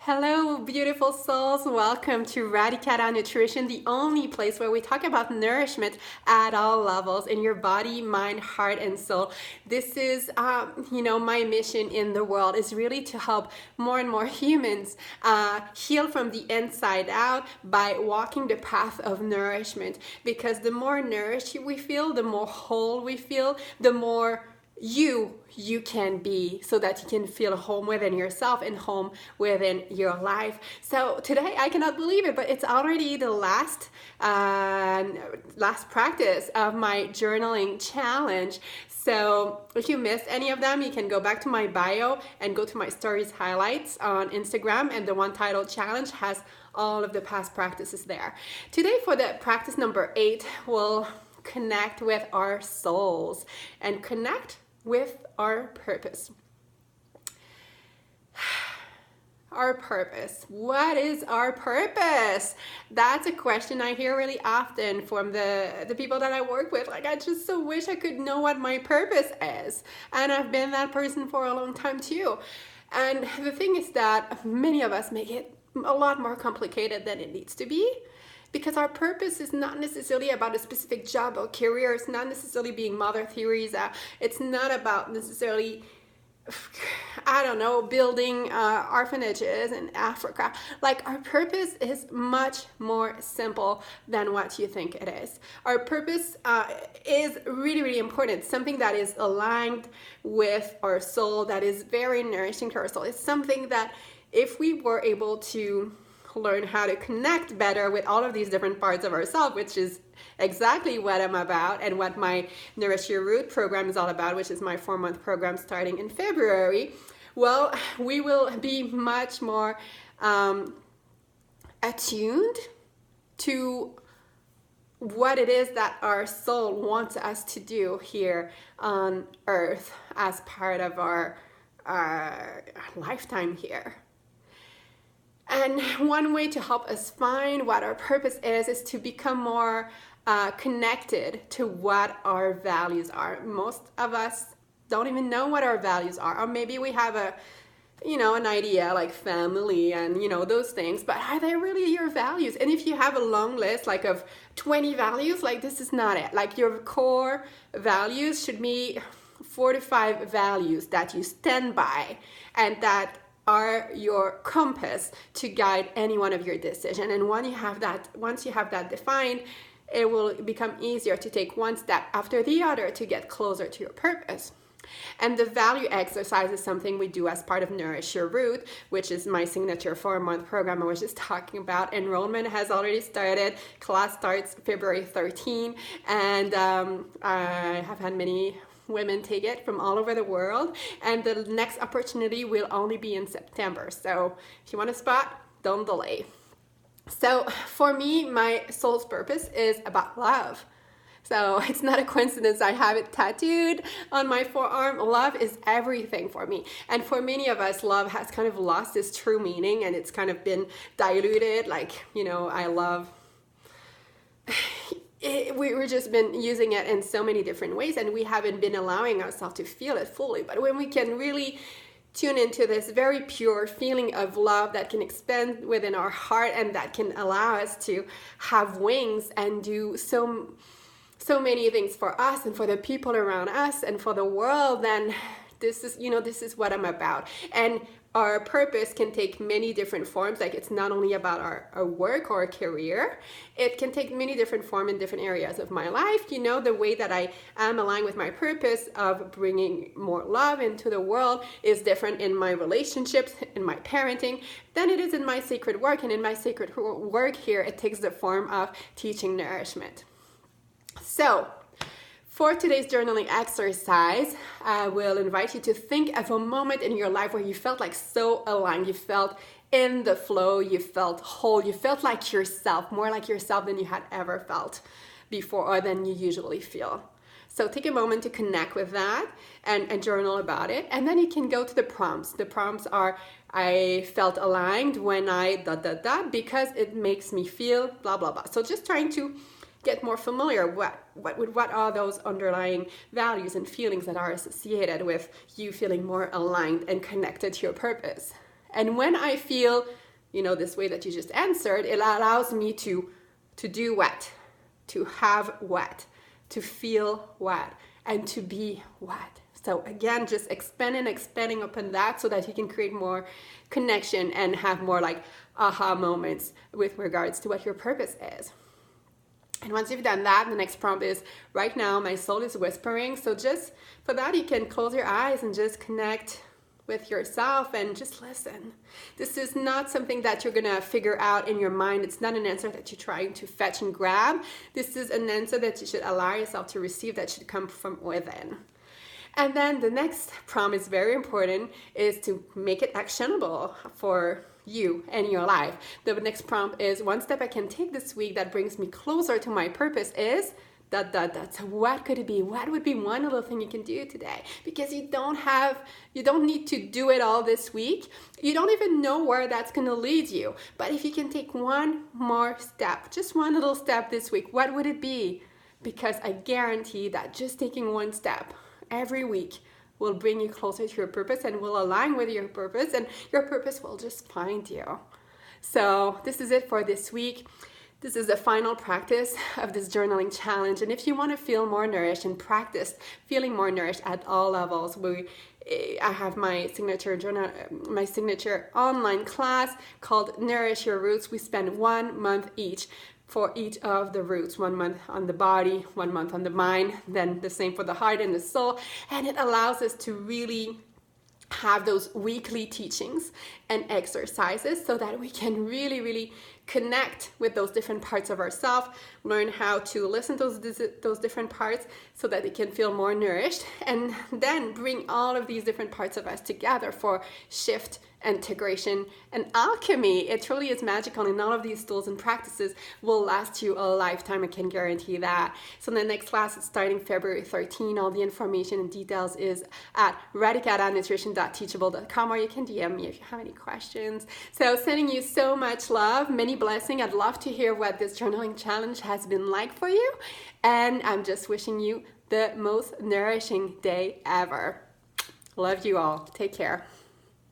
Hello, beautiful souls. Welcome to 𝓂𝒾𝓃 Nutrition, the only place where we talk about nourishment at all levels in your body, mind, heart, and soul. This is, my mission in the world is really to help more and more humans heal from the inside out by walking the path of nourishment. Because the more nourished we feel, the more whole we feel, the more you can be, so that you can feel home within yourself and home within your life. So today, I cannot believe it, but it's already the last practice of my journaling challenge. So if you missed any of them, you can go back to my bio and go to my stories highlights on Instagram, and the one titled challenge has all of the past practices there. Today, for the practice number 8, we'll connect with our souls and connect with our purpose. Our purpose. What is our purpose? That's a question I hear really often from the people that I work with. Like, I just so wish I could know what my purpose is. And I've been that person for a long time too. And the thing is that many of us make it a lot more complicated than it needs to be. Because our purpose is not necessarily about a specific job or career. It's not necessarily being Mother Teresa. It's not about necessarily, building orphanages in Africa. Like, our purpose is much more simple than what you think it is. Our purpose is really, really important. Something that is aligned with our soul, that is very nourishing to our soul. It's something that if we were able to learn how to connect better with all of these different parts of ourselves, which is exactly what I'm about and what my Nourish Your Root program is all about, which is my 4-month program starting in February. Well, we will be much more attuned to what it is that our soul wants us to do here on earth as part of our lifetime here. And one way to help us find what our purpose is to become more connected to what our values are. Most of us don't even know what our values are, or maybe we have an idea like family and those things, but are they really your values? And if you have a long list like of 20 values, like, this is not it. Like, your core values should be 4 to 5 values that you stand by and that are your compass to guide any one of your decisions. And once you have that defined, it will become easier to take one step after the other to get closer to your purpose. And the value exercise is something we do as part of Nourish Your Root, which is my signature 4-month program I was just talking about. Enrollment has already started. Class starts February 13, and I have had many women take it from all over the world, and the next opportunity will only be in September. So if you want a spot, don't delay. So for me, my soul's purpose is about love. So it's not a coincidence I have it tattooed on my forearm. Love is everything for me. And for many of us, love has kind of lost its true meaning, and it's kind of been diluted. Like, I love... We've just been using it in so many different ways, and we haven't been allowing ourselves to feel it fully. But when we can really tune into this very pure feeling of love that can expand within our heart, and that can allow us to have wings and do so many things for us and for the people around us and for the world, then this is what I'm about. And our purpose can take many different forms. Like, it's not only about our work or career. It can take many different forms in different areas of my life. The way that I am aligned with my purpose of bringing more love into the world is different in my relationships, in my parenting, than it is in my sacred work. And in my sacred work here, it takes the form of teaching nourishment. So, for today's journaling exercise, I will invite you to think of a moment in your life where you felt like so aligned, you felt in the flow, you felt whole, you felt like yourself, more like yourself than you had ever felt before or than you usually feel. So take a moment to connect with that and journal about it. And then you can go to the prompts. The prompts are, I felt aligned when I ... because it makes me feel blah, blah, blah. So just trying to get more familiar what are those underlying values and feelings that are associated with you feeling more aligned and connected to your purpose. And when I feel, this way that you just answered, it allows me to do what? To have what? To feel what? And to be what? So again, just expanding upon that so that you can create more connection and have more like aha moments with regards to what your purpose is. And once you've done that, the next prompt is, right now my soul is whispering. So just for that, you can close your eyes and just connect with yourself and just listen. This is not something that you're gonna figure out in your mind. It's not an answer that you're trying to fetch and grab. This is an answer that you should allow yourself to receive, that should come from within. And then the next prompt is very important, is to make it actionable for you and your life. The next prompt is, one step I can take this week that brings me closer to my purpose is ... So what could it be? What would be one little thing you can do today? Because you don't need to do it all this week. You don't even know where that's going to lead you. But if you can take one more step, just one little step this week, what would it be? Because I guarantee that just taking one step every week will bring you closer to your purpose and will align with your purpose, and your purpose will just find you. So this is it for this week. This is the final practice of this journaling challenge. And if you want to feel more nourished and practice feeling more nourished at all levels, I have my signature online class called Nourish Your Roots. We spend 1 month each for each of the roots, 1 month on the body, 1 month on the mind, then the same for the heart and the soul. And it allows us to really have those weekly teachings and exercises so that we can really connect with those different parts of ourselves, learn how to listen to those different parts so that they can feel more nourished, and then bring all of these different parts of us together for shift, integration, and alchemy. It truly is magical, and all of these tools and practices will last you a lifetime. I can guarantee that. So the next class is starting February 13. All the information and details is at @nutrition.teachable.com, or you can DM me if you have any questions. So sending you so much love, many blessings. I'd love to hear what this journaling challenge has been like for you, and I'm just wishing you the most nourishing day ever. Love you all. Take care.